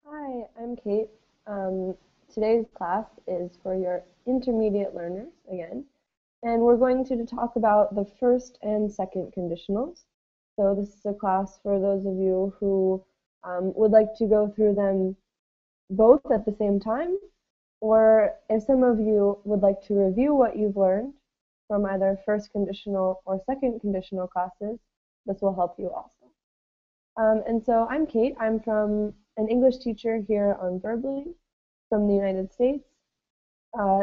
Hi, I'm Kate. Um, Today's class is for your intermediate learners again, and we're going to talk about the first and second conditionals. So this is a class for those of you who would like to go through them both at the same time, or if some of you would like to review what you've learned from either first conditional or second conditional classes, this will help you also. And so I'm Kate. I'm from an English teacher here on Verbally from the United States.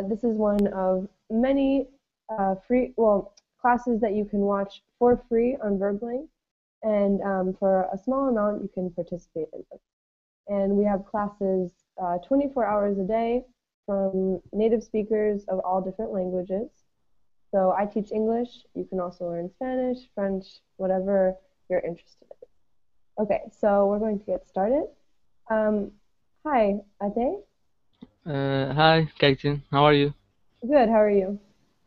This is one of many classes that you can watch for free on Verbally, and for a small amount you can participate in them. And we have classes 24 hours a day from native speakers of all different languages. So I teach English. You can also learn Spanish, French, whatever you're interested in. Okay, so we're going to get started. Hi, Ate. Hi, Katie. How are you? Good, how are you?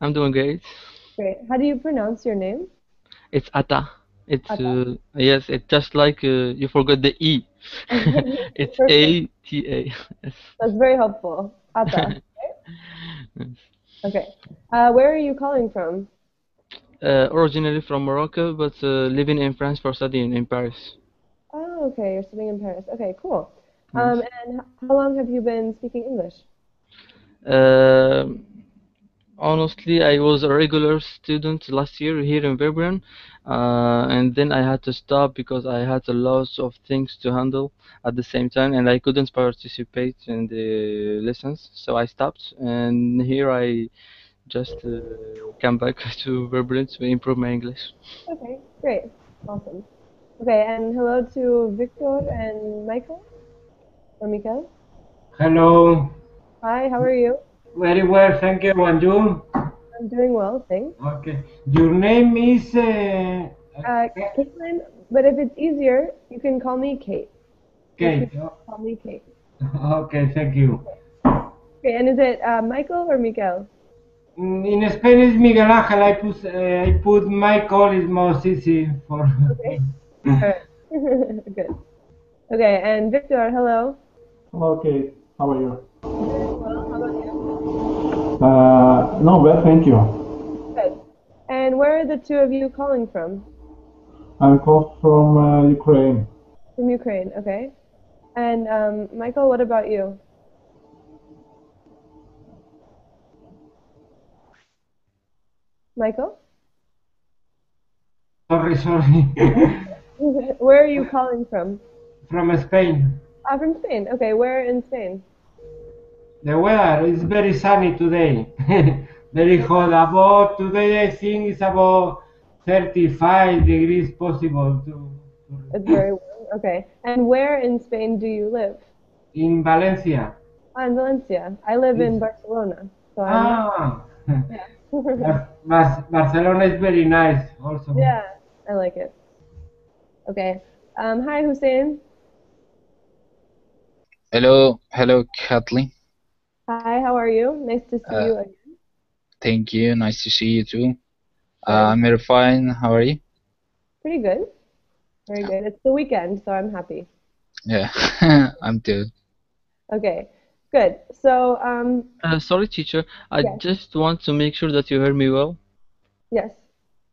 I'm doing great. Great. How do you pronounce your name? It's Ata. Ata. Yes, it's just like you forgot the E. It's Perfect. A-T-A. Yes. That's very helpful. Ata. Yes. Okay. Where are you calling from? Originally from Morocco, but living in France for studying in Paris. Oh, okay. You're studying in Paris. Okay, cool. Yes. And how long have you been speaking English? Um Honestly, I was a regular student last year here in Vibrant, and then I had to stop because I had a lot of things to handle at the same time, and I couldn't participate in the lessons, so I stopped. And here I just come back to Vibrant to improve my English. Okay, great. Awesome. Okay, and hello to Victor and Michael or Mikael. Hello, Hi, how are you? very well, thank you. And you? I'm doing well, thanks. Okay. Your name is Caitlin, but if it's easier, you can call me Kate. Just Kate. call me Kate. Okay, thank you. Okay, and is it Michael or Miguel? In Spanish, Miguel Ángel. I put Michael is most easy for. Okay, all right. Good. Okay, and Victor, hello. Okay, how are you? Doing well. How about you? No, well, thank you. Good. And where are the two of you calling from? I'm called from Ukraine. From Ukraine. Okay. And Michael, what about you? Michael? Sorry, sorry. Where are you calling from? From Spain. From Spain. Okay, where in Spain? The weather is very sunny today. Very hot. About today, I think it's about 35 degrees possible It's very warm. Okay. And where in Spain do you live? in Valencia. In Valencia. I live in It's, Barcelona, so I'm not. ah, Yeah. Barcelona is very nice also. Yeah, I like it. Okay. Hi, Hussein. Hello, Kathleen. Hi, how are you? Nice to see Uh, you again. Thank you. Nice to see you too. Good. I'm very fine. How are you? Pretty good. Very good. It's the weekend, so I'm happy. Yeah, I'm good. Okay. Good. So, Sorry, teacher. I yes, just want to make sure that you hear me well yes.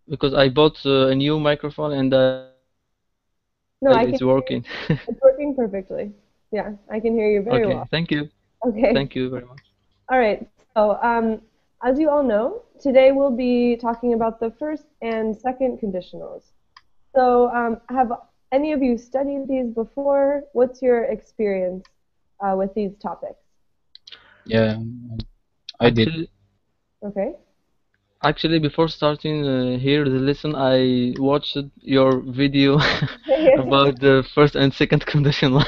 because I bought a new microphone and No, I it's can hear working. you. It's working perfectly. Yeah, I can hear you very Okay, well. thank you. Okay. Thank you very much. All right. So, as you all know, today we'll be talking about the first and second conditionals. So, have any of you studied these before? What's your experience with these topics? Yeah, I did. Actually, Okay. Actually, before starting here the lesson, I watched your video about the first and second condition law.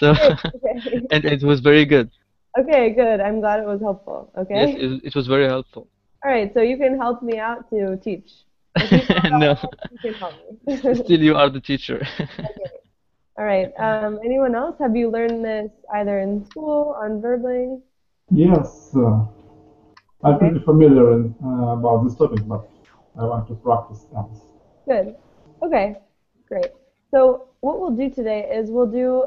So, Great. Okay. and it was very good. Okay, good. I'm glad it was helpful. Yes, Okay. it was very helpful. All right, so you can help me out to teach. If you know it No, already, you can help me. still you are the teacher. Okay. All right. Anyone else? Have you learned this either in school, on Verbling? Yes, I'm Okay, pretty familiar about this topic, but I want to practice that. good. Okay, great. So what we'll do today is we'll do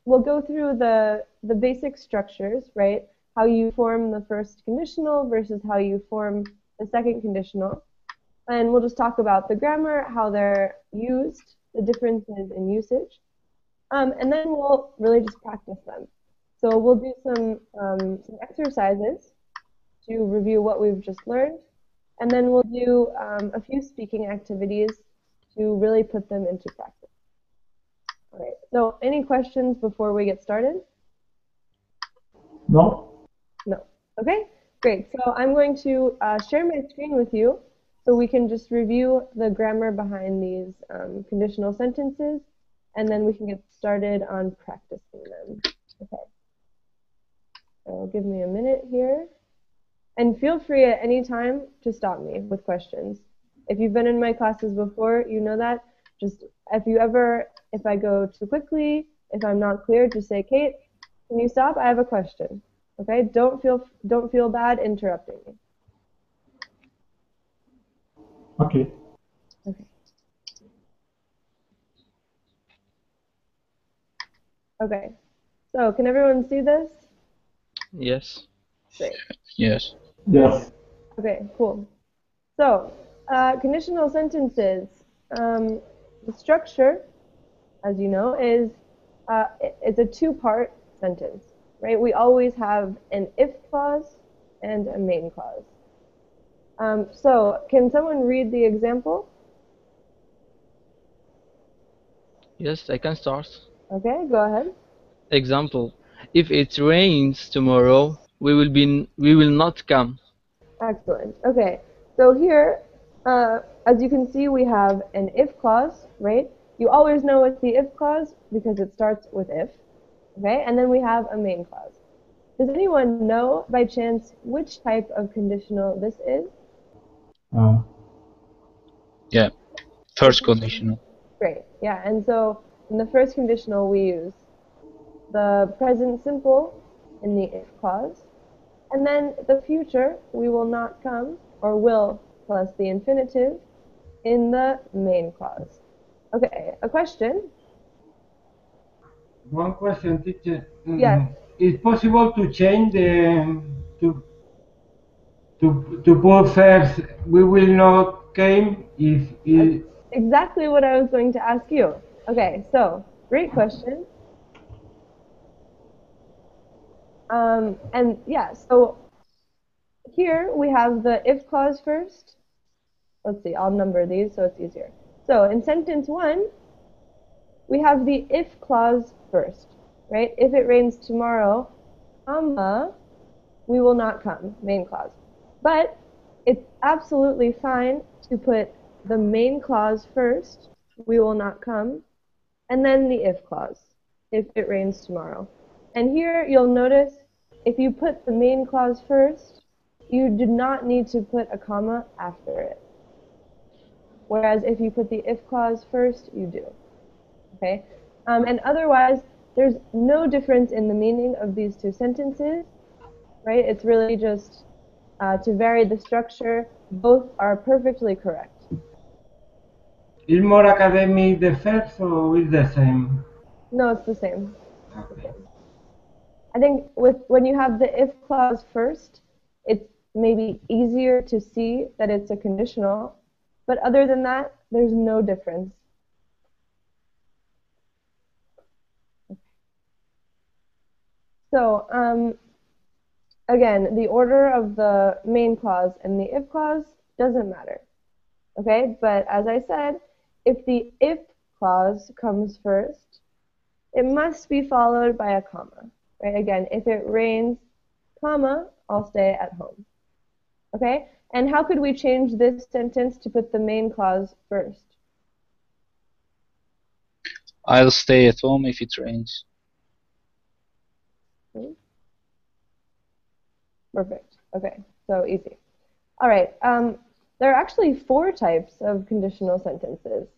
we'll go through the basic structures, right? How you form the first conditional versus how you form the second conditional. And we'll just talk about the grammar, how they're used, the differences in usage. And then we'll really just practice them. So we'll do some exercises to review what we've just learned. And then we'll do a few speaking activities to really put them into practice. All right, so any questions before we get started? No? No. Okay, great. So I'm going to share my screen with you so we can just review the grammar behind these conditional sentences, and then we can get started on practicing them. Okay. So give me a minute here. And feel free at any time to stop me with questions. If you've been in my classes before, you know that. Just if I go too quickly, if I'm not clear, just say, Kate, can you stop? I have a question. Okay? Don't feel bad interrupting me. Okay. Okay. Okay. So can everyone see this? Yes. Great. Yes. Yes. Okay, cool. So, conditional sentences. The structure, as you know, is it's a two-part sentence, right? We always have an if clause and a main clause. So, can someone read the example? Yes, I can start. Okay, go ahead. Example: if it rains tomorrow, we will not come. Excellent. Okay, so here, as you can see, we have an if clause, right? You always know it's the if clause because it starts with if, okay? And then we have a main clause. Does anyone know by chance which type of conditional this is? Uh, Yeah. First conditional. Great, yeah, and so in the first conditional we use the present simple in the if clause, and then the future we will not come, or will plus the infinitive, in the main clause. Okay, a question? One question, teacher. Yes, Is possible to change the to put first we will not came if that's it, exactly what I was going to ask you. Okay, so great question. And yeah, so here we have the if clause first. Let's see, I'll number these so it's easier. So in sentence one, we have the if clause first, right? If it rains tomorrow, comma, we will not come, main clause. But it's absolutely fine to put the main clause first, we will not come, and then the if clause, if it rains tomorrow. And here you'll notice if you put the main clause first, you do not need to put a comma after it. Whereas if you put the if clause first, you do. Okay? And otherwise, there's no difference in the meaning of these two sentences, right? It's really just to vary the structure. Both are perfectly correct. is more academic the first or is the same? No, it's the same. Okay. I think when you have the if clause first, it's maybe easier to see that it's a conditional, but other than that, there's no difference. So again, the order of the main clause and the if clause doesn't matter, okay? But as I said, if the if clause comes first, it must be followed by a comma, right? Again, if it rains, comma, I'll stay at home. Okay? And how could we change this sentence to put the main clause first? I'll stay at home if it rains. Perfect. Okay, so easy. All right. There are actually 4 types of conditional sentences,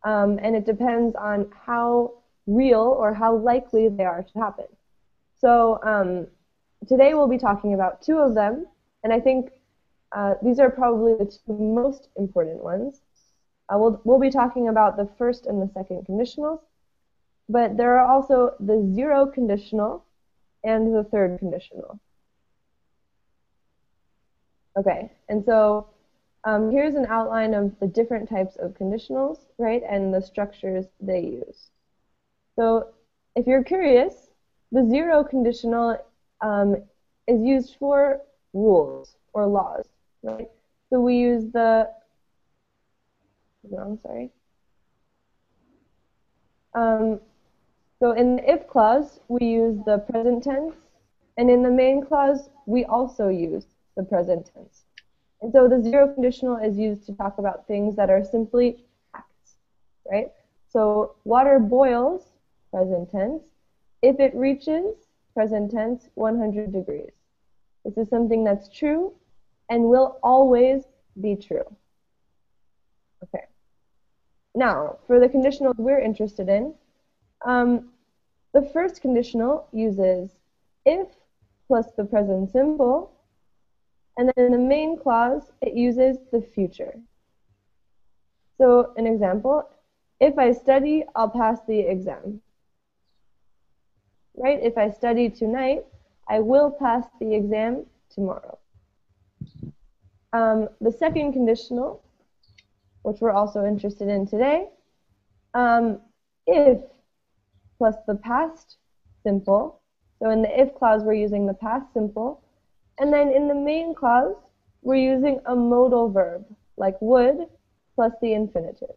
and it depends on how real or how likely they are to happen. So today we'll be talking about 2 of them, and I think these are probably the 2 most important ones. We'll be talking about the first and the second conditionals, but there are also the zero conditional and the third conditional. Okay, and so here's an outline of the different types of conditionals, right, and the structures they use. So if you're curious, the zero conditional is used for rules or laws, right? So we use the, no, sorry. So in the if clause, we use the present tense, and in the main clause, we also use the present tense. And so the zero conditional is used to talk about things that are simply acts, right? So water boils, present tense, if it reaches, present tense, 100 degrees. This is something that's true and will always be true. Okay. Now, for the conditionals we're interested in, the first conditional uses if plus the present simple, and then in the main clause, it uses the future. So an example, if I study, I'll pass the exam. Right? If I study tonight, I will pass the exam tomorrow. The second conditional, which we're also interested in today, if plus the past simple. So in the if clause, we're using the past simple. And then in the main clause, we're using a modal verb, like would, plus the infinitive.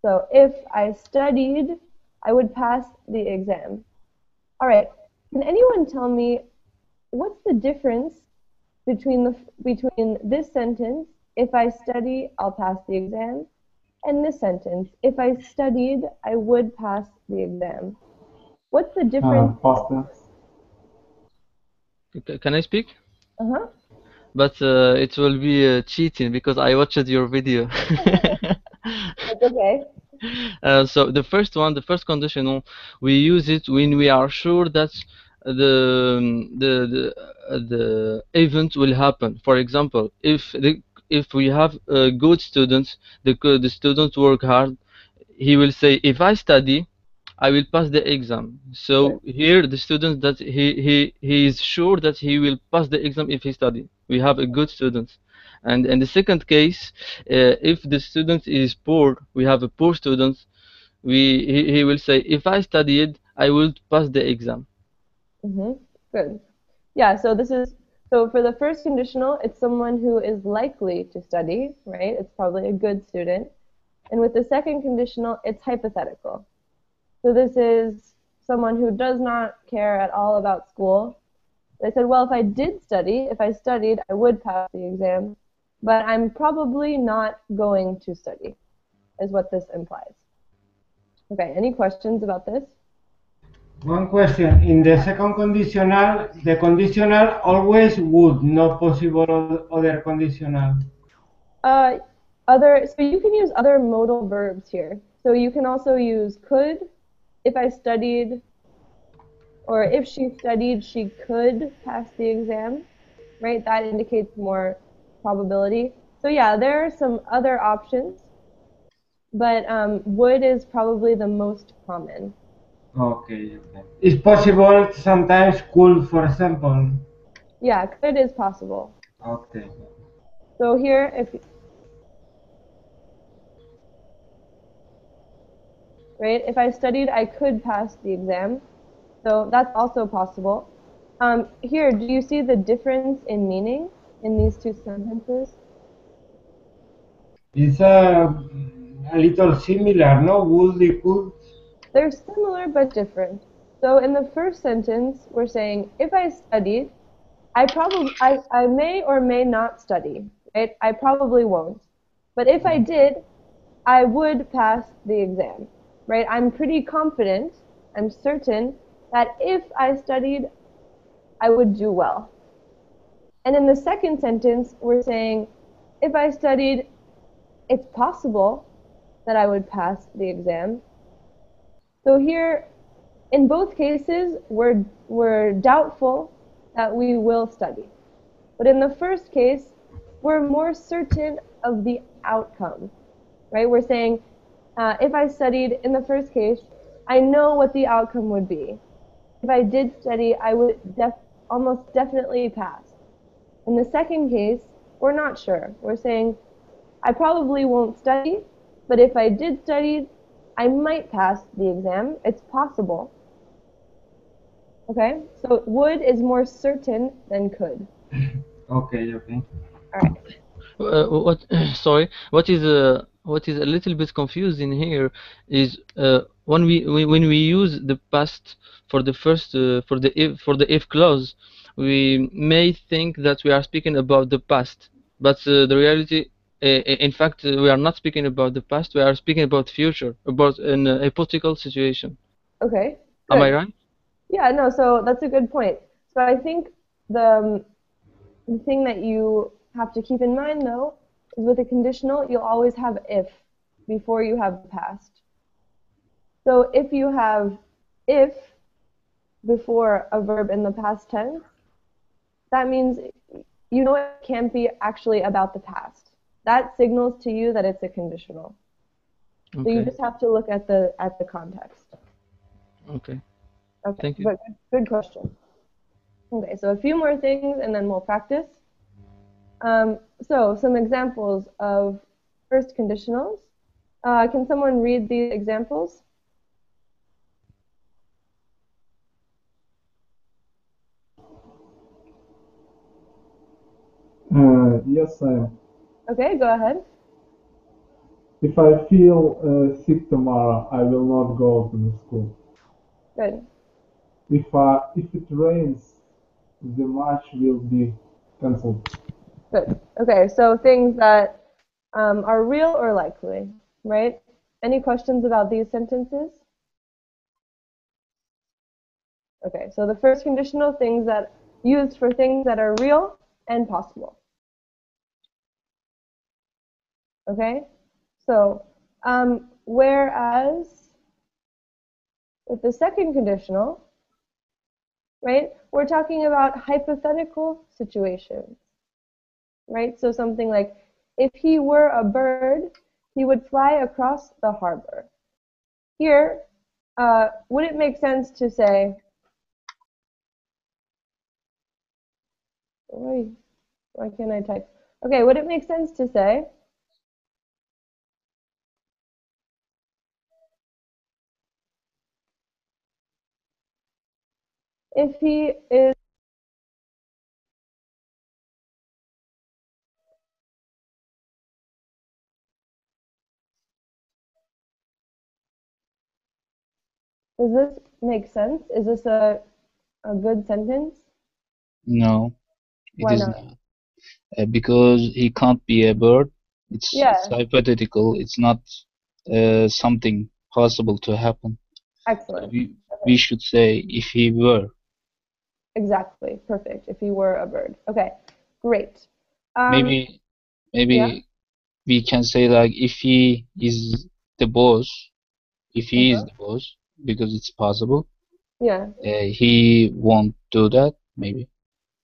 So if I studied, I would pass the exam. All right, can anyone tell me what's the difference between this sentence, if I study, I'll pass the exam, and this sentence, if I studied, I would pass the exam? What's the difference? Past tense. Can I speak? Uh-huh. But it will be cheating because I watched your video. That's okay. So the first one, the first conditional, we use it when we are sure that the event will happen. For example, if we have good students, the students work hard, he will say, if I study, I will pass the exam. So here the student that he is sure that he will pass the exam if he study. We have a good student. And in the second case, if the student is poor, we have a poor student. He will say, if I studied, I will pass the exam. Good. Yeah, so for the first conditional, it's someone who is likely to study, right? It's probably a good student. And with the second conditional, it's hypothetical. So this is someone who does not care at all about school. They said, well, if I did study, if I studied, I would pass the exam, but I'm probably not going to study, is what this implies. Okay, any questions about this? One question. In the second conditional, the conditional always would, not possible other conditional. So you can use other modal verbs here. So you can also use could, if I studied, or if she studied, she could pass the exam, right? That indicates more probability. So yeah, there are some other options, but would is probably the most common. Okay. It's possible sometimes could, for example. Yeah, could is possible. Okay. So here, if I studied, I could pass the exam. So that's also possible. Here, do you see the difference in meaning in these two sentences? It's a little similar, no? Would, could. They're similar but different. So in the first sentence, we're saying, if I studied, I may or may not study, right? I probably won't. But if I did, I would pass the exam, right? I'm pretty confident, I'm certain that if I studied, I would do well. And in the second sentence, we're saying, if I studied, it's possible that I would pass the exam. So here, in both cases, we're doubtful that we will study. But in the first case, we're more certain of the outcome, right? We're saying, if I studied, in the first case, I know what the outcome would be. If I did study, I would almost definitely pass. In the second case, we're not sure. We're saying, I probably won't study, but if I did study, I might pass the exam. It's possible. Okay? So would is more certain than could. Okay, okay. All right. What sorry, what is a little bit confusing here is when we use the past for the first for the if clause, we may think that we are speaking about the past, but the reality, in fact, we are not speaking about the past. We are speaking about future, about an hypothetical situation. Okay. Am I Good. right? Yeah, no, so that's a good point. So I think the thing that you have to keep in mind, though, is with a conditional, you'll always have if before you have the past. So if you have if before a verb in the past tense, that means you know it can't be actually about the past. That signals to you that it's a conditional. So you Okay. just have to look at the context. Okay. Okay, Thank you. but good question. Okay, so a few more things and then we'll practice. So some examples of first conditionals. Can someone read these examples? Yes, I am. Okay, go ahead. If I feel sick tomorrow, I will not go to the school. Good, If it rains, the match will be cancelled. good. Okay, so things that are real or likely, right? Any questions about these sentences? Okay, so the first conditional, things that used for things that are real and possible. Okay, so whereas with the second conditional, right, we're talking about hypothetical situations, right? So something like, if he were a bird, he would fly across the harbor. Here, would it make sense to say, why can't I type? Okay, would it make sense to say, if he does this make sense? Is this a good sentence? No, it Why is not? not. Because he can't be a bird. It's Yeah, hypothetical. It's not something possible to happen. So excellent. we Okay, should say if he were. exactly, perfect. If he were a bird. Okay, great. Um, Maybe yeah. maybe we can say like if he is the boss, if he is Uh-huh. the boss, because it's possible. Yeah. He won't do that. Maybe.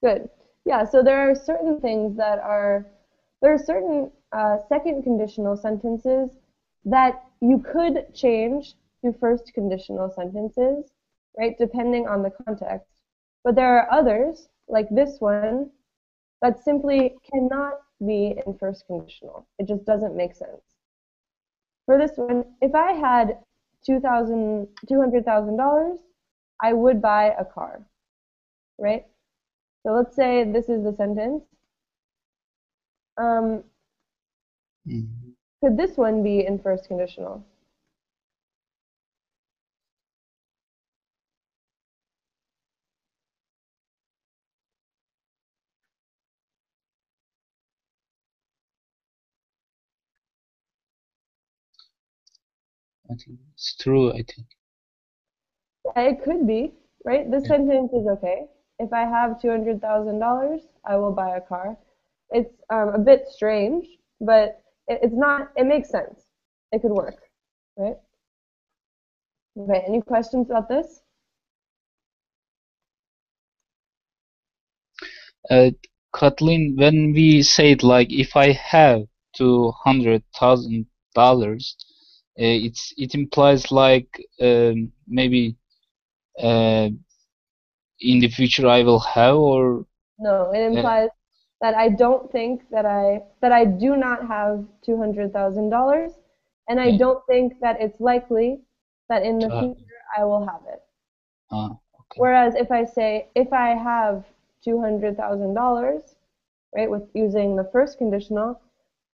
Good. Yeah, so there are certain things there are certain second conditional sentences that you could change to first conditional sentences, right, depending on the context. But there are others, like this one, that simply cannot be in first conditional. It just doesn't make sense. For this one, if I had $200,000, I would buy a car, right? So let's say this is the sentence. Um, Mhm. could this one be in first conditional? I think it's true. I think. Yeah, it could be, right? This Yeah. sentence is okay. If I have $200,000, I will buy a car. It's a bit strange, but it's not, it makes sense. It could work, right? Okay, any questions about this? Uh, Kathleen, when we said like if I have $200,000, it implies like maybe in the future I will have, or No, it implies that I don't think that I do not have $200,000, and I yeah. don't think that it's likely that in the future I will have it. Okay. Whereas if I say if I have $200,000, right, with using the first conditional,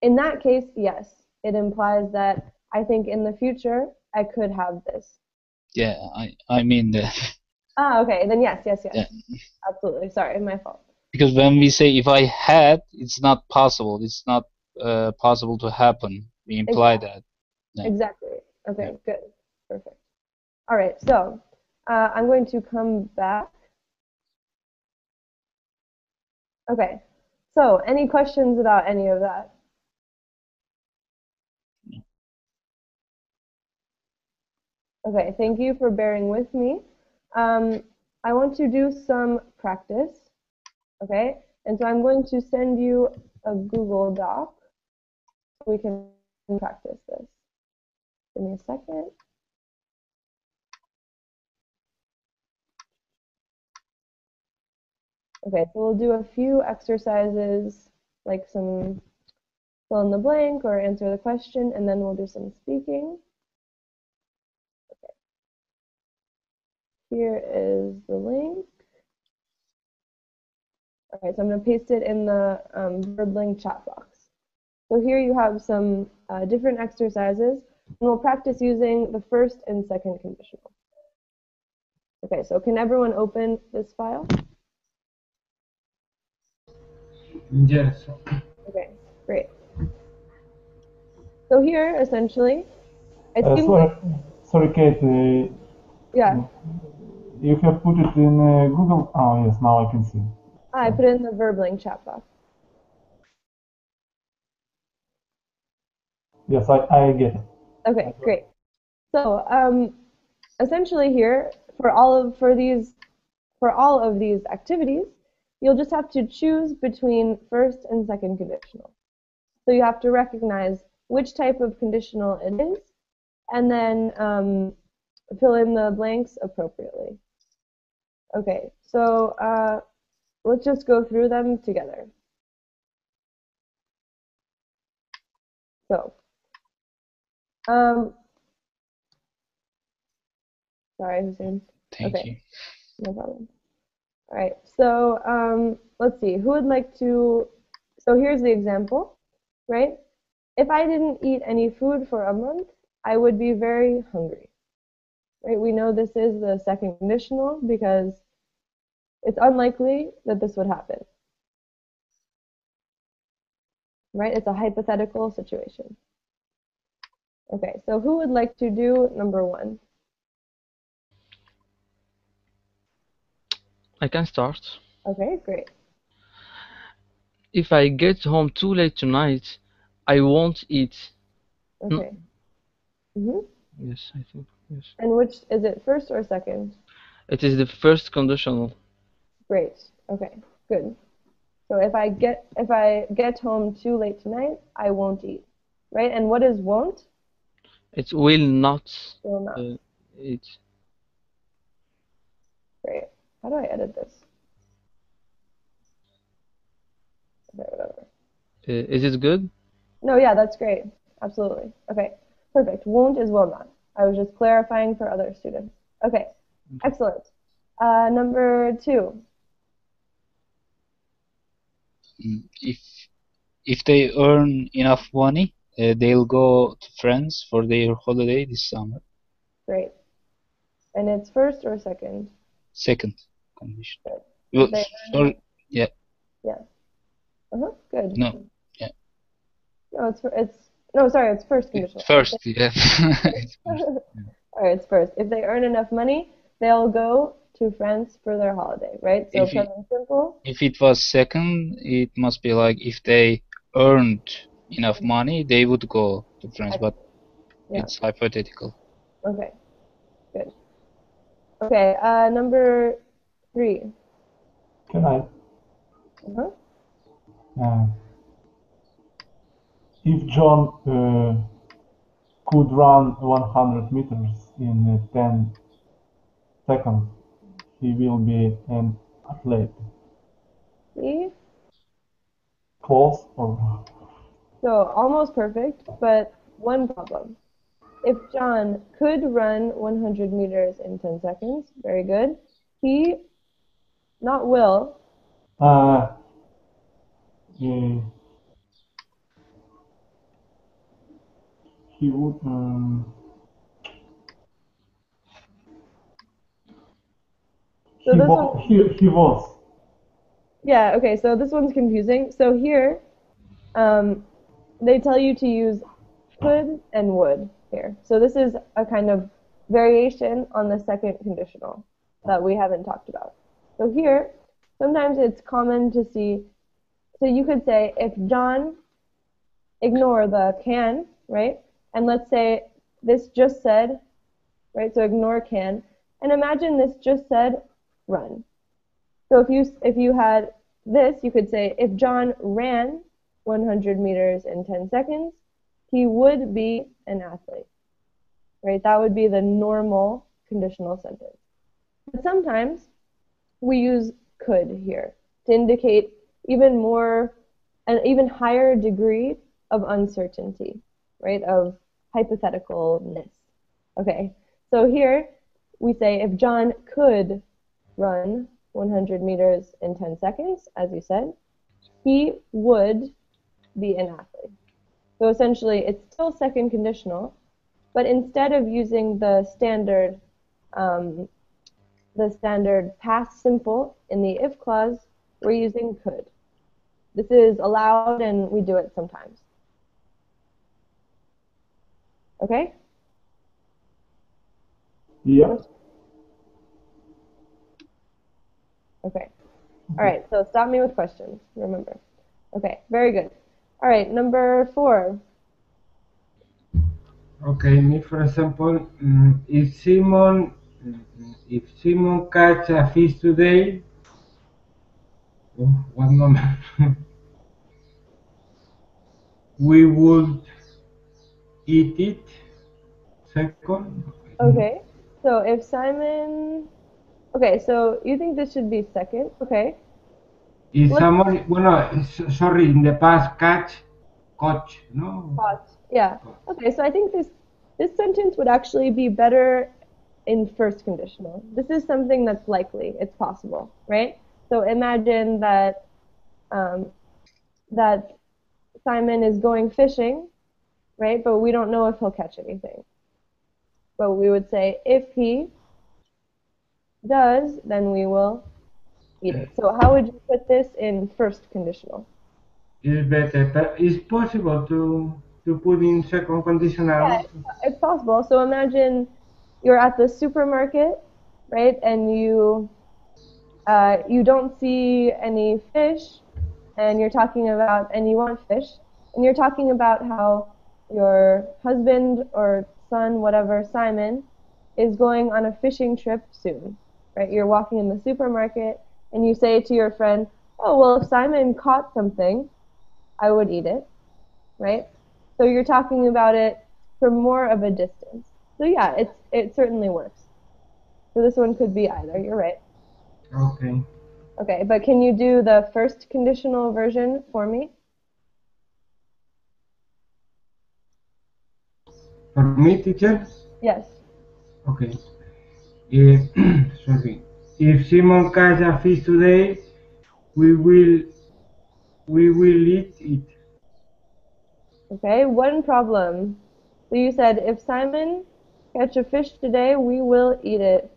in that case, yes, it implies that I think in the future I could have this. Yeah, I mean that. Okay, then yes, Yeah. absolutely. Sorry, my fault. Because when we say if I had, it's not possible. It's not possible to happen. We imply that. Yeah. Exactly. Okay, good. Perfect. All right, so I'm going to come back. Okay, so any questions about any of that? Okay, thank you for bearing with me. I want to do some practice, okay? And so I'm going to send you a Google Doc so we can practice this. Give me a second. Okay, so we'll do a few exercises, like some fill in the blank or answer the question, and then we'll do some speaking. Okay. Here is the link. All right, so I'm going to paste it in the VerbLink chat box. So here you have some different exercises, and we'll practice using the first and second conditional. Okay, so can everyone open this file? Yes. Okay, great. So here, essentially, it seems like, Sorry, Kate. yeah, You have put it in Google. Oh, yes, now I can see. I put it in the VerbLink chat box. Yes, I get it. Okay, great. So essentially here, for all of these activities, you'll just have to choose between first and second conditional. So you have to recognize which type of conditional it is, and then fill in the blanks appropriately. Okay, so let's just go through them together. So, sorry, Hussein. Thank you. No problem. All right, so let's see, who would like to, so here's the example, right? If I didn't eat any food for a month, I would be very hungry, right? We know this is the second conditional because it's unlikely that this would happen, right? It's a hypothetical situation. Okay, so who would like to do number one? I can start. Okay, great. If I get home too late tonight, I won't eat. Okay. Yes, I think, yes. And which, is it first or second? It is the first conditional. Great. Okay, good. So if I get home too late tonight, I won't eat, right? And what is won't? It will not Will not. eat. Great. How do I edit this? Okay, whatever. Is it good? No, yeah, that's great. Absolutely. Okay, perfect. Won't is will not. I was just clarifying for other students. Okay, excellent. Number two. If they earn enough money, they'll go to France for their holiday this summer. Great. And it's first or second? Second condition. Good. Well, If they sorry, yeah, yeah. Good. no, yeah, No, it's first conditional. first, yeah. It's first. All right, it's first. If they earn enough money, they'll go to France for their holiday, right? So present simple. If it was second, it must be like if they earned enough money, they would go to France, but Yeah. it's hypothetical. Okay. Good. Okay. Number three. Can I? If John could run 100 meters in 10 seconds, he will be an athlete. See? Close or So almost perfect, but one problem. If John could run 100 meters in 10 seconds, very good. He, not will, uh, he would so this one, he was. yeah, okay, so this one's confusing. So here, they tell you to use could and would here. So this is a kind of variation on the second conditional that we haven't talked about. So here, sometimes it's common to see, so you could say if John, ignore the can, right? And let's say this just said, right? So ignore can, and imagine this just said run. So if you had this, you could say if John ran 100 meters in 10 seconds, he would be an athlete, right? That would be the normal conditional sentence. But sometimes we use could here to indicate even more, an even higher degree of uncertainty, right? Of hypotheticalness. Okay, so here we say if John could run 100 meters in 10 seconds, as you said, he would be an athlete. So essentially, it's still second conditional, but instead of using the standard past simple in the if clause, we're using could. This is allowed, and we do it sometimes. Okay? Yeah. Okay. All right, so stop me with questions, remember. Okay, very good. All right, number 4. Okay, me for example, if Simon catch a fish today, what number? We would eat it. Second. Okay, so if Simon, okay, so you think this should be second, okay. If Let's someone, bueno, sorry, in the past catch, no? pause. Yeah, okay, so I think this sentence would actually be better in first conditional. This is something that's likely, it's possible, right? So imagine that that Simon is going fishing, right? But we don't know if he'll catch anything. But we would say if he does, then we will eat it. So how would you put this in first conditional? It's better, but it's possible to put in second conditional Yeah, also. it's possible. So imagine you're at the supermarket, right? And you don't see any fish, and you're talking about, and you want fish, and you're talking about how your husband or son, whatever, Simon, is going on a fishing trip soon, right? You're walking in the supermarket, and you say to your friend, "Oh, well, if Simon caught something, I would eat it," right? So you're talking about it from more of a distance. So yeah, it certainly works. So this one could be either. You're right. Okay. Okay, but can you do the first conditional version for me? For me, teacher? Yes. Okay. If, sorry. If Simon catch a fish today, we will eat it. Okay, one problem. So you said if Simon catch a fish today, we will eat it.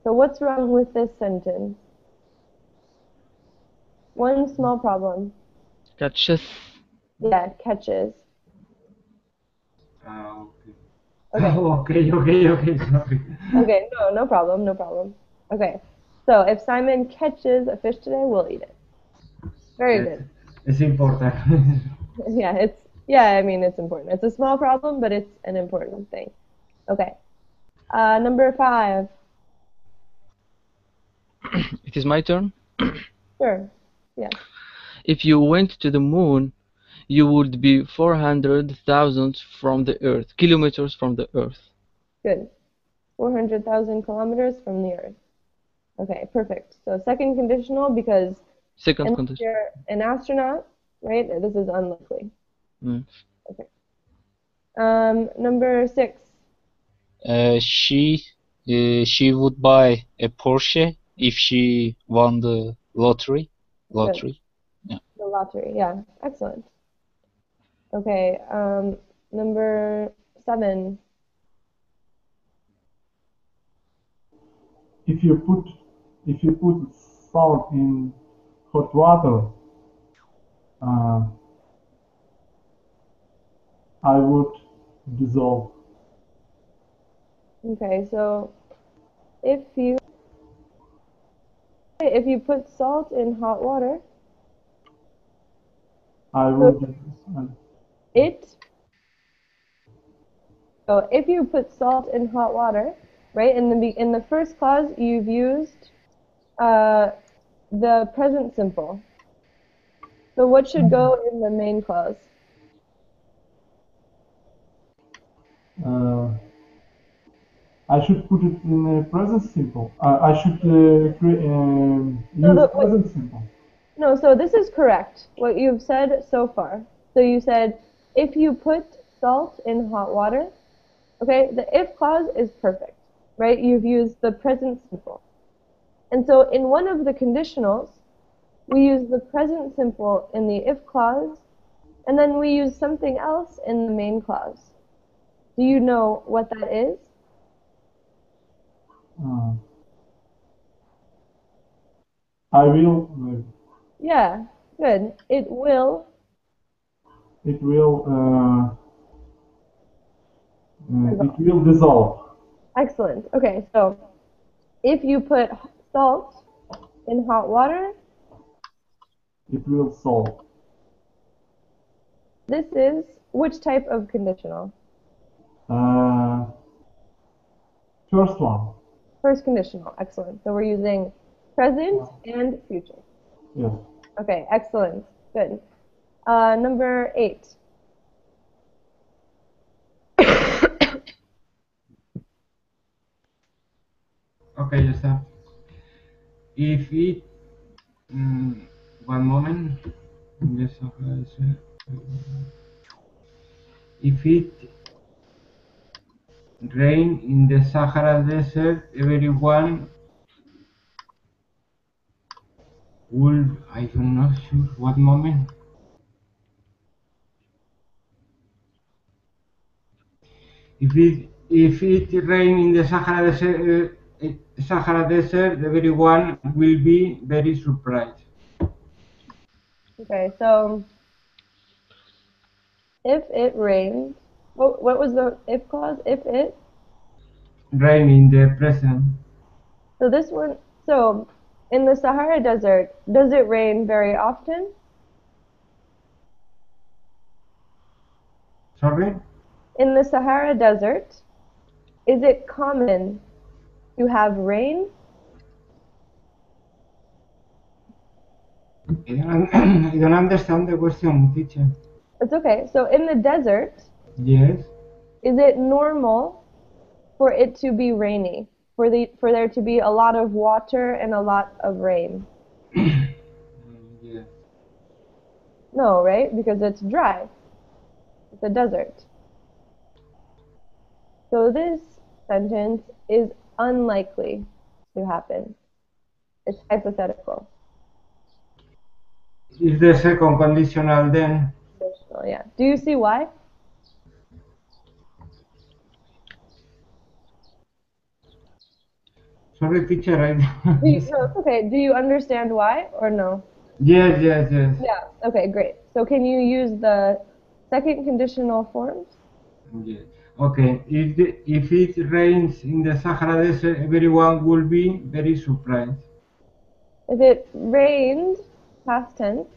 So what's wrong with this sentence? One small problem. Catches. Yeah, catches. Okay. Okay. Okay, sorry. Okay, no problem, no problem. Okay. So if Simon catches a fish today, we'll eat it. Very Yes, good. it's important. I mean it's important. It's a small problem, but it's an important thing. Okay. Number 5. It is my turn. Sure. Yeah. If you went to the moon, you would be 400,000 from the Earth, kilometers from the Earth. Good. 400,000 kilometers from the Earth. Okay, perfect. So second conditional because Second unless condition. you're an astronaut, right? This is unlikely. Mm. Okay. Number 6. She would buy a Porsche if she won the lottery. Good. Yeah. The lottery. Yeah, excellent. Okay. Number 7. If you put salt in hot water, I would dissolve. Okay, so if you put salt in hot water, I so would. it so if you put salt in hot water, right? In the first clause, you've used the present simple. So what should go in the main clause? I should put it in present simple. I should So use present simple. no, so this is correct, what you've said so far. So you said, if you put salt in hot water, okay, the if clause is perfect, right? You've used the present simple. And so in one of the conditionals, we use the present simple in the if clause, and then we use something else in the main clause. Do you know what that is? I will. Yeah, good. It will. It will. It will dissolve. Excellent. Okay, so if you put salt in hot water, It will solve. this is which type of conditional? First one. First conditional. Excellent. So we're using present and future. Yes. Okay, excellent. Good. Number 8. Okay, ya está. If it, one moment. Yes, okay. If it rain in the Sahara Desert, everyone will. I don't know sure what moment. If it rain in the Sahara Desert, everyone will be very surprised. Okay, so if it rained, what was the if clause? If it. Rain in the present. So this one, so in the Sahara Desert, does it rain very often? Sorry? In the Sahara Desert, is it common to have rain? I don't understand the question, teacher. It's okay. So in the desert, Yes. is it normal for it to be rainy? For there to be a lot of water and a lot of rain? Yes. No, right? Because it's dry. It's a desert. So this sentence is unlikely to happen. It's hypothetical. Is the second conditional then? Conditional, yeah. Do you see why? Sorry, teacher, I don't No, understand. it's okay. Do you understand why or no? Yes, yes, yes. Yeah. Okay, great. So can you use the second conditional forms? Yes. Okay, if it rains in the Sahara Desert, everyone will be very surprised. If it rained, past tense,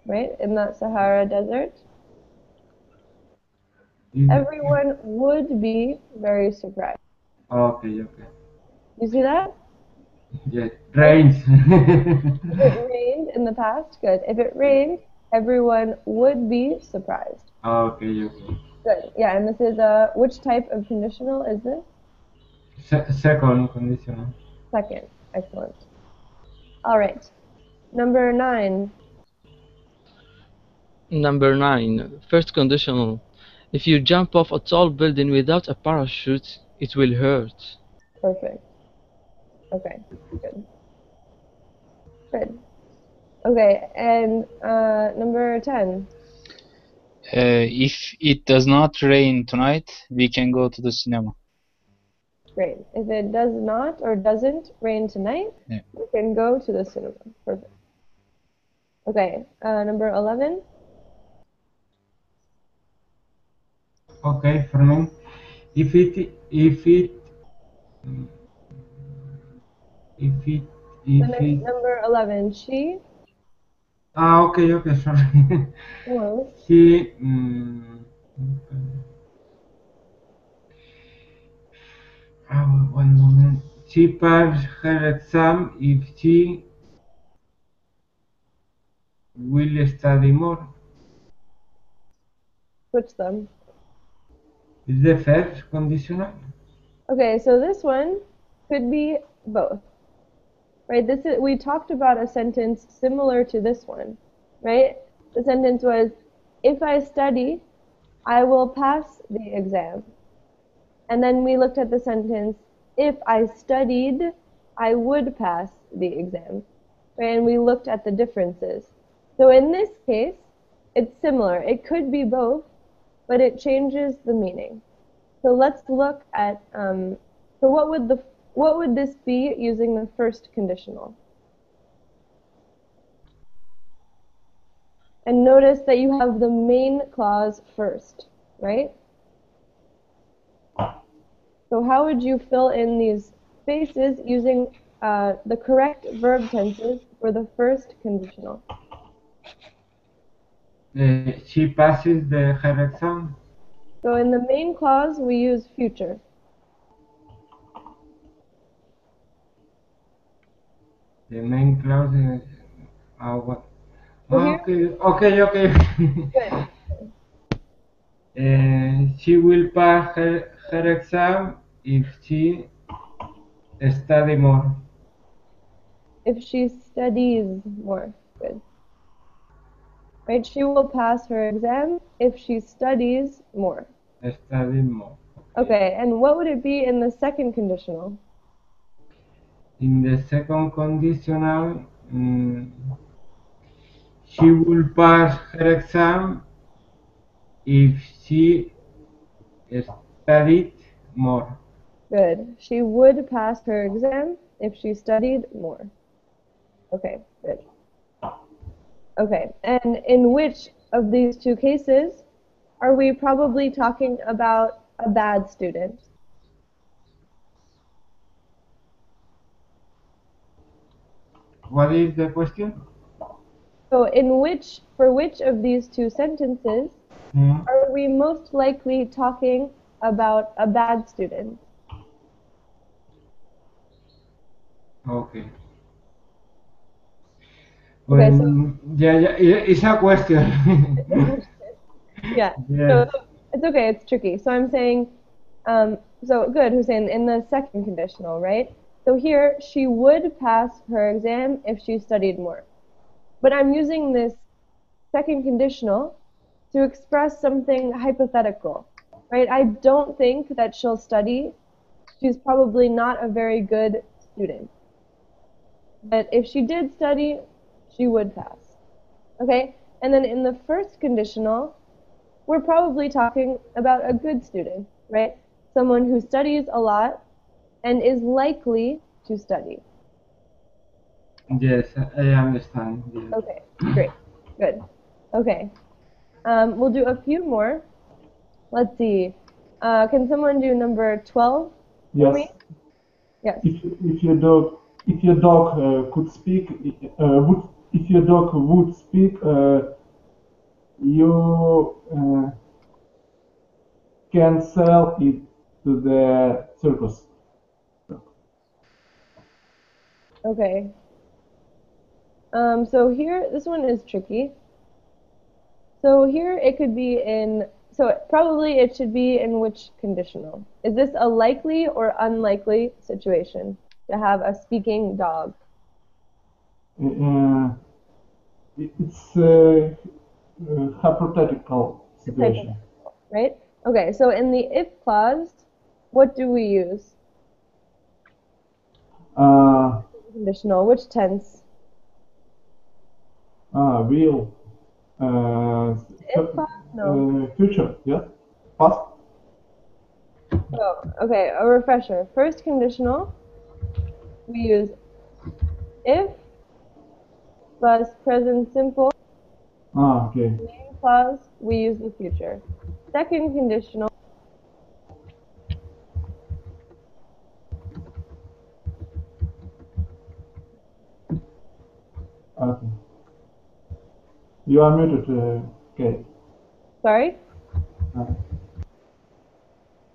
right, in that Sahara Desert, If- everyone would be very surprised. okay, okay. You see that? Yes, rains. If it rained in the past, good. If it rained, Everyone would be surprised. Okay, okay. Good. Yeah, and this is which type of conditional is this? Second conditional. Second. Excellent. All right. Number 9. Number 9. First conditional. If you jump off a tall building without a parachute, it will hurt. Perfect. Okay. Good. Good. Okay, and number 10. If it does not rain tonight, we can go to the cinema. Great. If it does not or doesn't rain tonight, Yeah. we can go to the cinema. Perfect. Okay, number 11. Okay, for me. If it, if it, if it, if it. Number 11. She. Okay, okay, sorry. No. She. One moment. She passed her exam if she will study more. Switch them. Is the first conditional? Okay, so this one could be both. Right? We talked about a sentence similar to this one, right? The sentence was, if I study, I will pass the exam. And then we looked at the sentence, if I studied, I would pass the exam. Right? And we looked at the differences. So in this case, it's similar. It could be both, but it changes the meaning. So let's look at, so what would this be using the first conditional? And notice that you have the main clause first, right? So how would you fill in these spaces using the correct verb tenses for the first conditional? She passes her exam. So in the main clause, we use future. The main clause is. What? So here, Okay. good. She will pass her exam if she study more. If she studies more, good. Right? She will pass her exam if she studies more. Study more. Okay, and what would it be in the second conditional? In the second conditional, she will pass her exam if she studied more. Good. She would pass her exam if she studied more. Okay, good. Okay, and in which of these two cases are we probably talking about a bad student? What is the question? So for which of these two sentences Hmm. are we most likely talking about a bad student? Okay. Okay, so It's a question. yeah, so Yes. it's okay, it's tricky. So I'm saying, so good, Hussein, in the second conditional, right? So here, she would pass her exam if she studied more. But I'm using this second conditional to express something hypothetical, right? I don't think that she'll study. She's probably not a very good student. But if she did study, she would pass. Okay? And then in the first conditional, we're probably talking about a good student, right? Someone who studies a lot and is likely to study. Yes, I understand. Yes. Okay, great, good. Okay, we'll do a few more. Let's see. Can someone do number 12 for me? Yes. Yes. If your dog could speak, would if your dog would speak, you can sell it to the circus. Okay. So here, this one is tricky. So here it could be in, so probably it should be in which conditional? Is this a likely or unlikely situation to have a speaking dog? It's a hypothetical It's situation. hypothetical, right? Okay, so in the if clause, what do we use? Uh, Conditional, which tense? Will. If clause? No. Future, yes? Past? Oh, okay, a refresher. First conditional, we use if plus present simple. Okay. Main clause, we use the future. Second conditional, Okay. You are muted, Kate. sorry? Uh,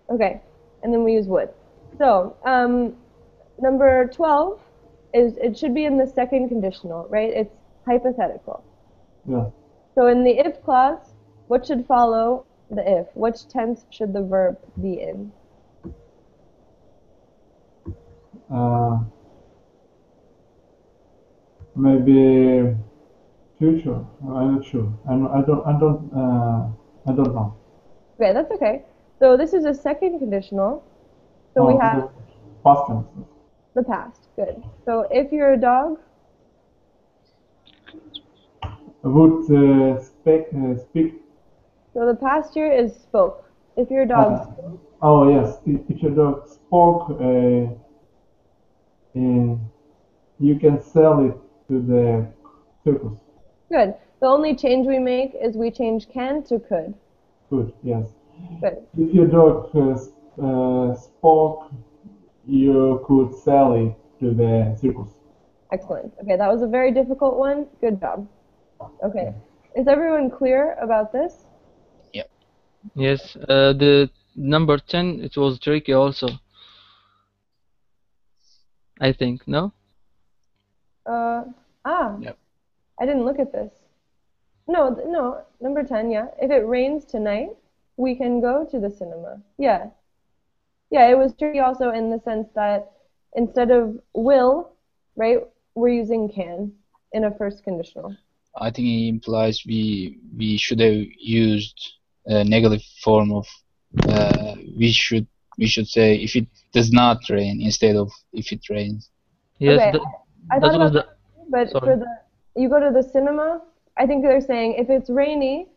Okay, and then we use would. So, number 12 is, it should be in the second conditional, right? It's hypothetical. yes. So in the if clause, what should follow the if? Which tense should the verb be in? Uh, Maybe future. I'm not sure. I don't know. Okay, that's okay. So this is a second conditional. So we Oh, have the past tense. the past. Good. So if you're a dog, Would speak. so the past here is spoke. If your dog Uh, oh yes. If your dog spoke, you can sell it to the circus. good. The only change we make is we change can to could. Good. Yes. Good. If your dog spoke, you could sell it to the circus. Excellent. Okay, that was a very difficult one. Good job. Okay. Is everyone clear about this? Yep. Yes, the number 10, it was tricky also, I think, no? Uh, ah, Yep. I didn't look at this. No, no, number 10, yeah. If it rains tonight, we can go to the cinema. Yeah. Yeah, it was tricky also in the sense that instead of will, right, we're using can in a first conditional. I think it implies we should have used a negative form of we should say if it does not rain instead of if it rains. Yes, Okay, I that thought was about the, that too, but sorry. for the, you go to the cinema, I think they're saying if it's rainy,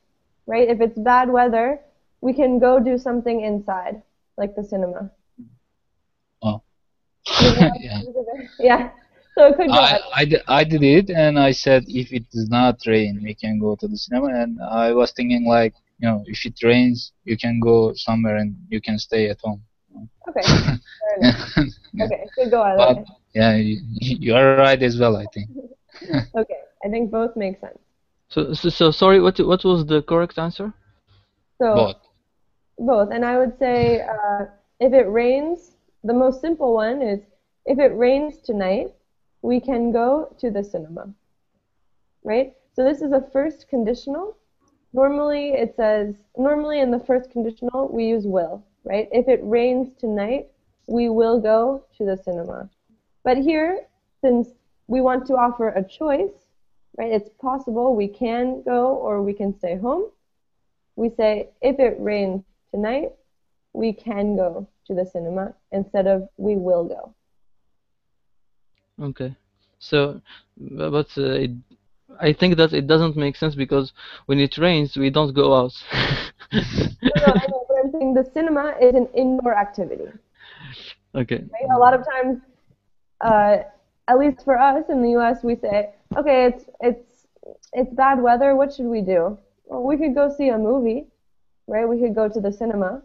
right, if it's bad weather, we can go do something inside, like the cinema. Oh, You know, yeah. yeah. So it could go either. I did it and I said if it does not rain we can go to the cinema, and I was thinking like, if it rains you can go somewhere and you can stay at home. Okay, fair enough. Yeah. Okay, could go either But way. yeah, you are right as well, I think. Okay, I think both make sense. So sorry, what was the correct answer? So Both. both, and I would say if it rains, the most simple one is if it rains tonight, we can go to the cinema, right? So this is a first conditional. Normally it says, normally in the first conditional we use will, right? If it rains tonight, we will go to the cinema. But here, since we want to offer a choice, right? It's possible we can go or we can stay home. We say if it rains tonight, we can go to the cinema instead of we will go. Okay. So, but I think that it doesn't make sense because when it rains, we don't go out. No, no, I know, but I'm saying the cinema is an indoor activity. Okay. Right? A lot of times, uh, at least for us in the U.S., we say, okay, it's bad weather. What should we do? Well, we could go see a movie, right? We could go to the cinema.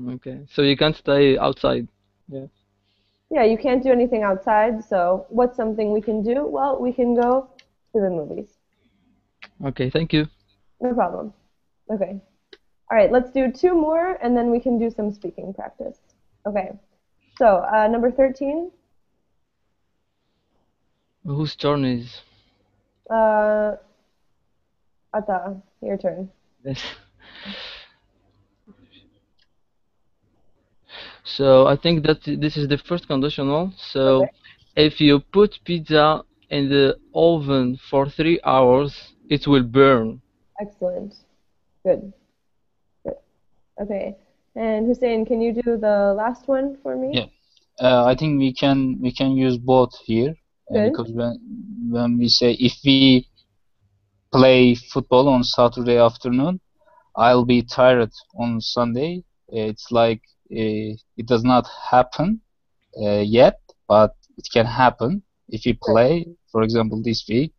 Okay. So you can't stay outside. Yeah. Yeah, you can't do anything outside, so what's something we can do? Well, we can go to the movies. Okay, thank you. No problem. Okay. All right, let's do two more and then we can do some speaking practice. Okay. So, number 13, Whose turn is? uh, Ata, your turn. Yes. So I think that this is the first conditional. So Okay. if you put pizza in the oven for 3 hours, it will burn. Excellent. Good. Good. Okay. And Hussein, can you do the last one for me? Yeah. I think we can use both here, Good. because when we say if we play football on Saturday afternoon, I'll be tired on Sunday. It's like it does not happen yet, but it can happen if we Good. play, for example, this week.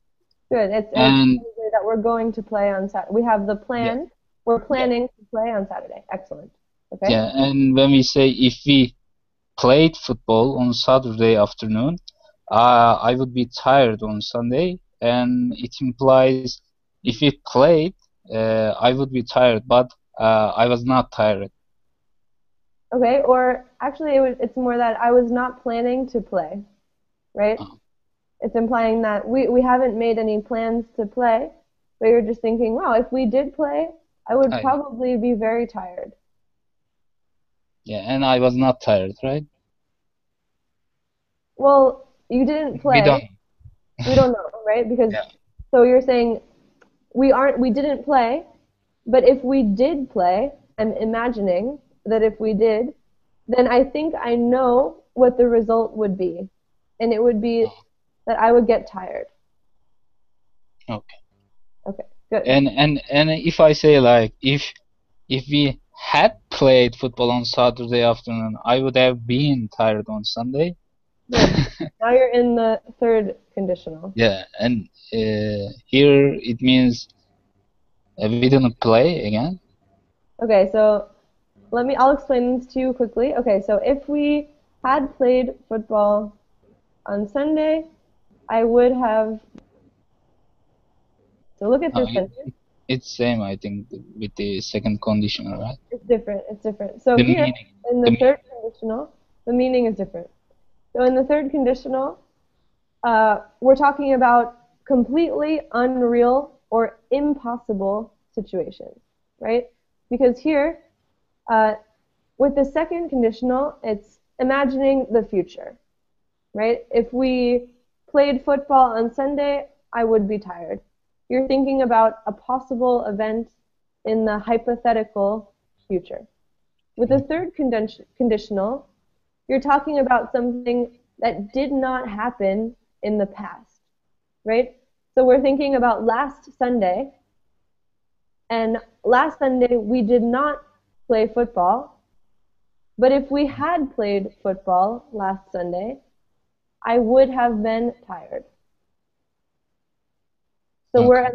Good. It's And probably that we're going to play on Saturday. We have the yeah, plan. We're yeah, planning to play on Saturday. Excellent. Okay. yeah. And when we say if we played football on Saturday afternoon, I would be tired on Sunday, and it implies if we played, I would be tired, but I was not tired. Okay. Or actually, it's more that I was not planning to play, right? Uh, It's implying that we haven't made any plans to play, but you're just thinking, wow, if we did play, I would I, probably be very tired. yeah, and I was not tired, right? Well, you didn't We play. don't. We don't know, right? Because Yeah. so you're saying we didn't play, but if we did play, I'm imagining that if we did, then I think I know what the result would be. And it would be that I would get tired. Okay. Okay, good. And if I say like if we had played football on Saturday afternoon, I would have been tired on Sunday. Good. Now you're in the third conditional. Yeah, and here it means we didn't play again. Okay, so I'll explain this to you quickly. Okay, so if we had played football on Sunday, I would have, so look at No, this sentence. it's same, I think, with the second conditional, right? It's different. It's different. So The here meaning, in the the meaning. third conditional, the meaning is different. So in the third conditional, we're talking about completely unreal or impossible situations, right? Because here, uh, with the second conditional, it's imagining the future, right? If we played football on Sunday, I would be tired. You're thinking about a possible event in the hypothetical future. With the third conditional, you're talking about something that did not happen in the past, right? So we're thinking about last Sunday, and last Sunday we did not play football, but if we had played football last Sunday, I would have been tired. So Okay, we're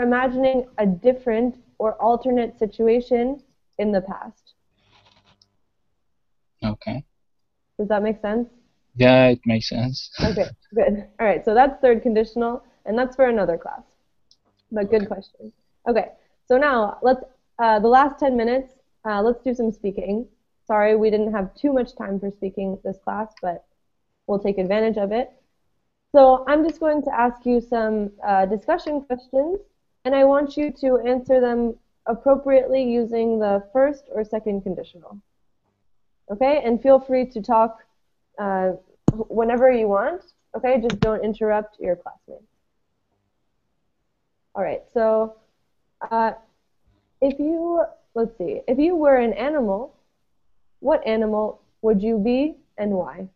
imagining a different or alternate situation in the past. okay. Does that make sense? Yeah, it makes sense. Okay, good. All right, so that's third conditional, and that's for another class. But good Okay. question. Okay, so now the last 10 minutes, let's do some speaking. Sorry, we didn't have too much time for speaking this class, but we'll take advantage of it. So I'm just going to ask you some discussion questions, and I want you to answer them appropriately using the first or second conditional. Okay, and feel free to talk uh, whenever you want. Okay, just don't interrupt your classmates. All right, so uh, let's see, if you were an animal, what animal would you be and why?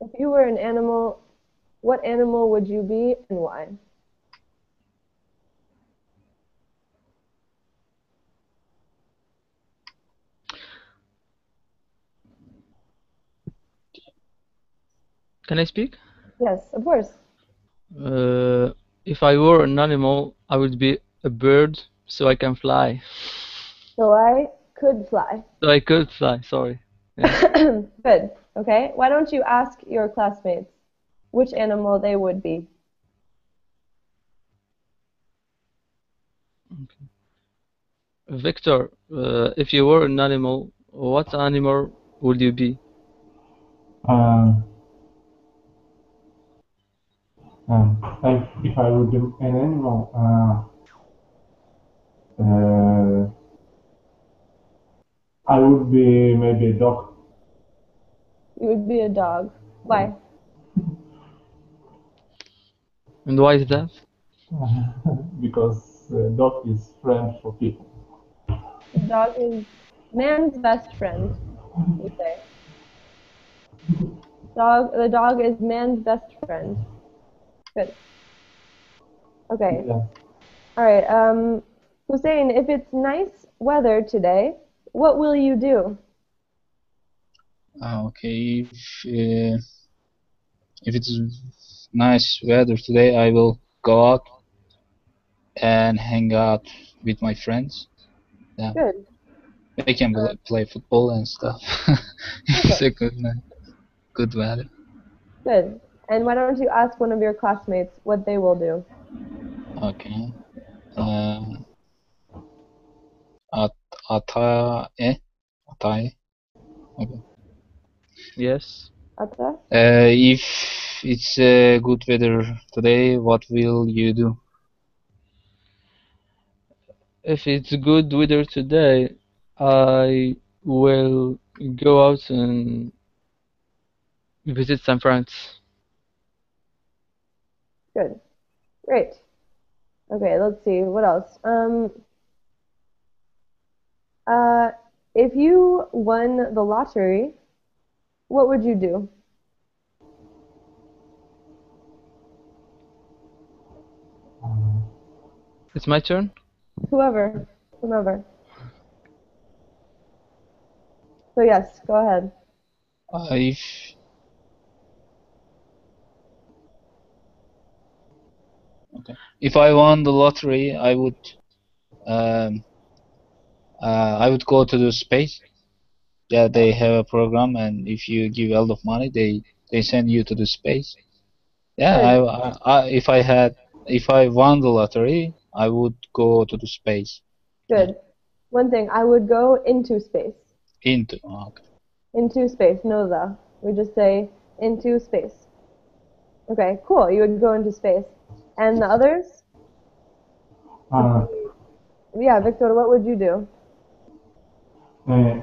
If you were an animal, what animal would you be and why? Can I speak? Yes, of course. Uh, if I were an animal, I would be a bird so I can fly. So I could fly. So I could fly, sorry. Yeah. Good. Okay. Why don't you ask your classmates which animal they would be? Victor, if you were an animal, what animal would you be? Um, if I would be an animal, I would be maybe a dog. You would be a dog. Why? And why is that? Because dog is friend for people. The dog is man's best friend, you say. The dog is man's best friend. Good. Okay. Yeah. All right. Hussein, if it's nice weather today, what will you do? Okay, if it's nice weather today, I will go out and hang out with my friends. Yeah, Good. they can play football and stuff. It's Okay. a good weather. Good. And why don't you ask one of your classmates what they will do? Okay. Um, at Atae, Atae. Okay. Yes. Atta? If it's good weather today, what will you do? If it's good weather today, I will go out and visit some friends. Good. Great. Okay, let's see. What else? Uh, if you won the lottery, what would you do? It's my turn. Whomever. So yes, go ahead. If okay, if I won the lottery, um, I would go to the space. Yeah, they have a program, and if you give a lot of money, they send you to the space. Yeah, Good. if I won the lottery, I would go to the space. Yeah, Good. One thing, I would go into space. okay. Into space, no the. We just say into space. Okay, cool. You would go into space. And the others? Uh, Yeah, Victor, what would you do? uh,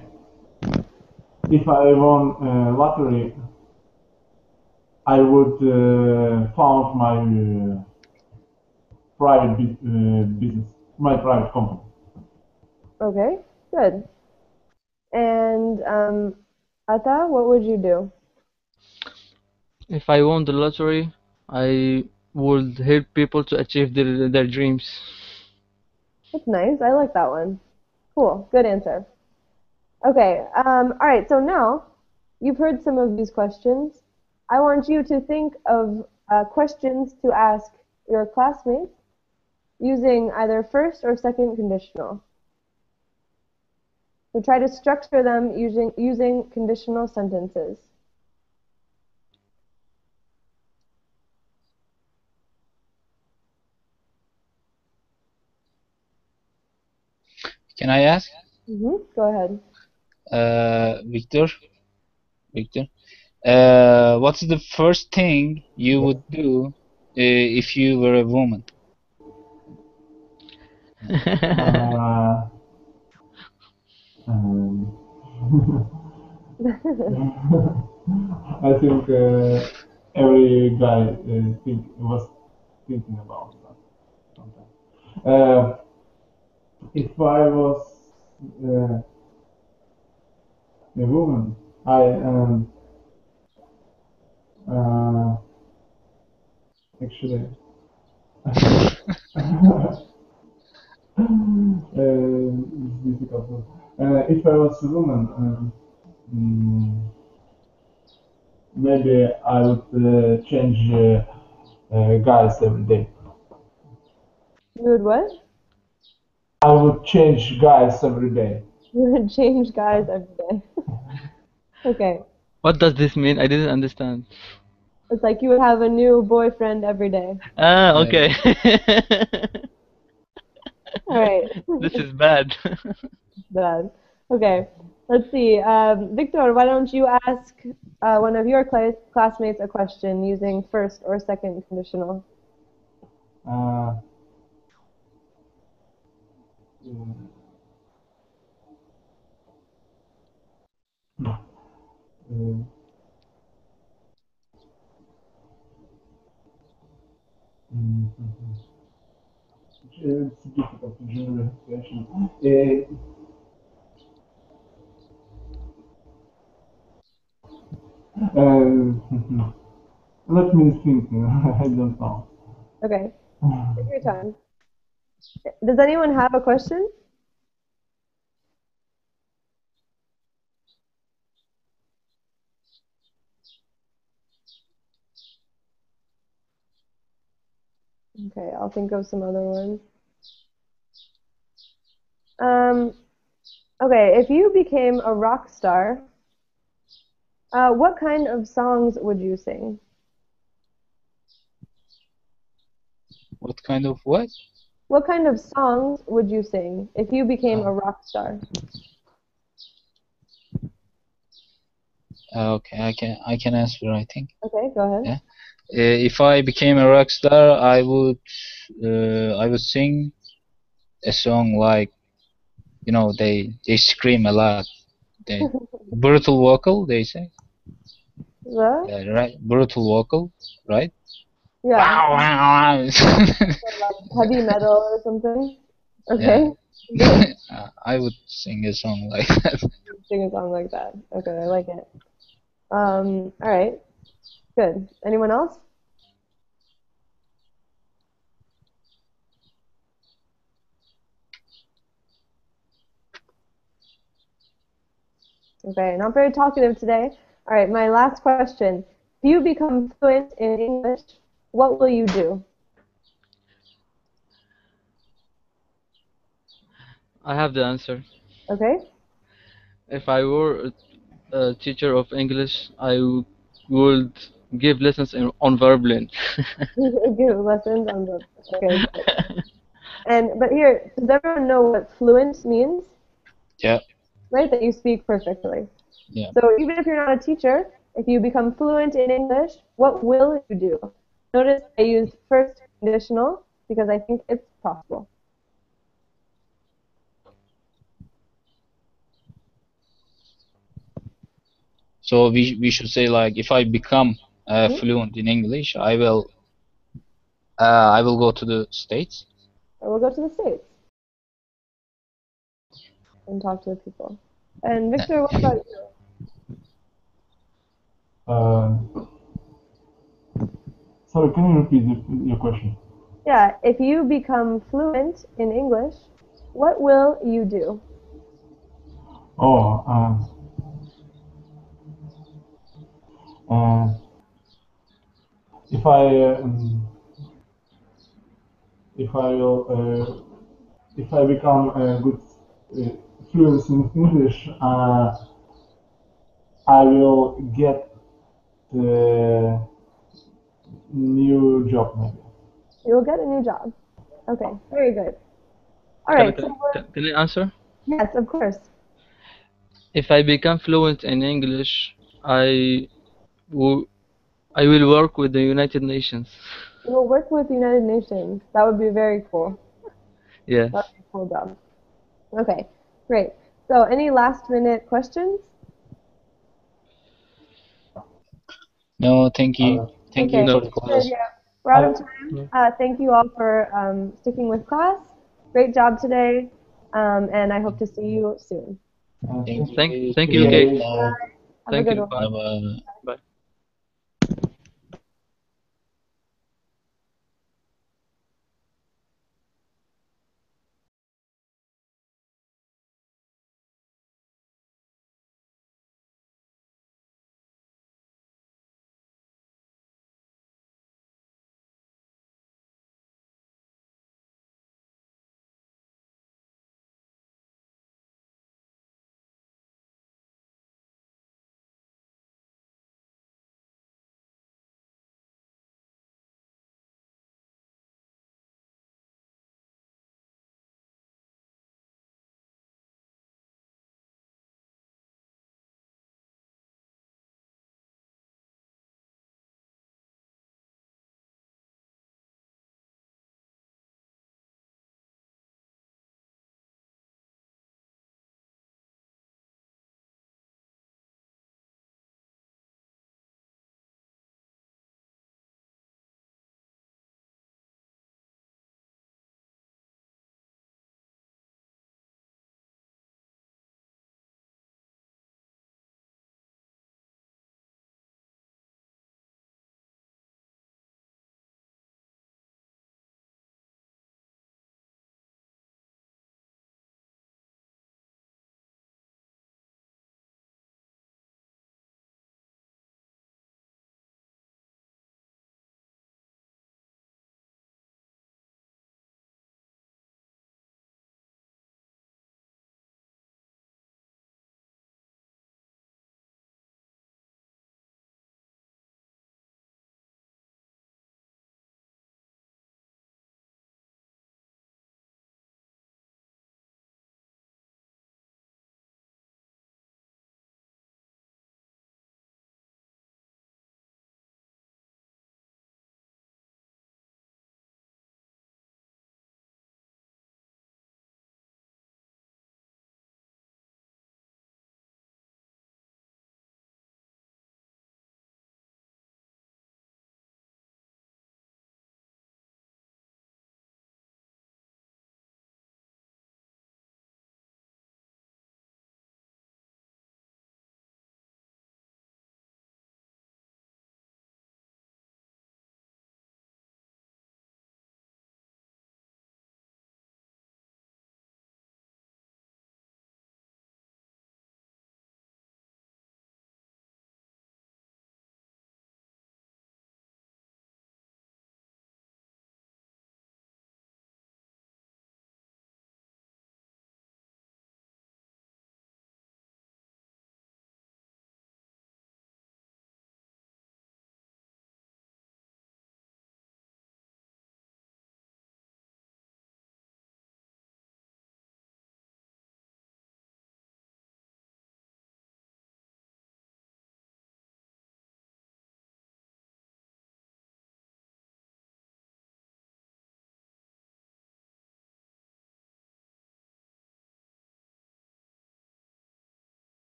if I won lottery, I would found my private business, my private company. Okay, good. And Ata, what would you do? If I won the lottery, I would help people to achieve their dreams. That's nice. I like that one. Cool. Good answer. Okay. All right. So now you've heard some of these questions. I want you to think of questions to ask your classmates using either first or second conditional. So try to structure them using conditional sentences. Can I ask, Go ahead. Victor? Victor, what's the first thing you would do if you were a woman? Uh, um, I think every guy was thinking about that sometimes. If I was uh, a woman, I uh, actually it's difficult. If I was a woman, maybe I would change guys every day. You would what? I would change guys every day. You would change guys every day. Okay. What does this mean? I didn't understand. It's like you would have a new boyfriend every day. Ah, Yeah. okay. All right. This is bad. Bad. Okay. Let's see. Victor, why don't you ask one of your classmates a question using first or second conditional? Uh, uh, it's difficult to generate question. Let me think. I don't know. Okay. Take your time. Does anyone have a question? Okay, I'll think of some other ones. Okay, if you became a rock star, what kind of songs would you sing? What kind of what? What kind of songs would you sing if you became a rock star? Okay, I can answer, I think. Okay, go ahead. Yeah. If I became a rock star, I would sing a song like, you know, they scream a lot. They brutal vocal, they say. The? Yeah, right. Brutal vocal, right? Yeah, Wow, wow, wow. like heavy metal or something. Yeah. Okay, good. I would sing a song like that. Sing a song like that. Okay, I like it. All right, good. Anyone else? Okay, not very talkative today. All right, my last question. If you become fluent in English, what will you do? I have the answer. Okay? If I were a teacher of English, would give lessons on verbland. Give lessons on the. Okay, good. But here, does everyone know what fluent means? Yeah, Right, that you speak perfectly. yeah. So even if you're not a teacher, if you become fluent in English, what will you do? Notice I used first conditional because I think it's possible. So we should say like if I become Hmm? fluent in English, I will go to the States. So we'll go to the States and talk to the people. And Victor, what about you? Uh, Sorry, can you repeat your question? Yeah, if you become fluent in English, what will you do? Oh, uh, if I if I will if I become good uh, fluent in English, I will get the new job maybe. You will get a new job. Okay, very good. All Can, I- right, so can, can I answer? yes, of course. If I become fluent in English, I will I will work with the United Nations. You will work with the United Nations. That would be very cool. Yes. That would be a cool job. Okay, great. So any last minute questions? No, thank you. Uh, Thank you Okay, for No. the good. class. Yeah, we're out I of time. No. Thank you all for sticking with class. Great job today, and I hope to see you soon. Thank thank you. Thank See you, you. Kate. you. Bye. Have a Thank good you. one. Bye. Bye. Bye.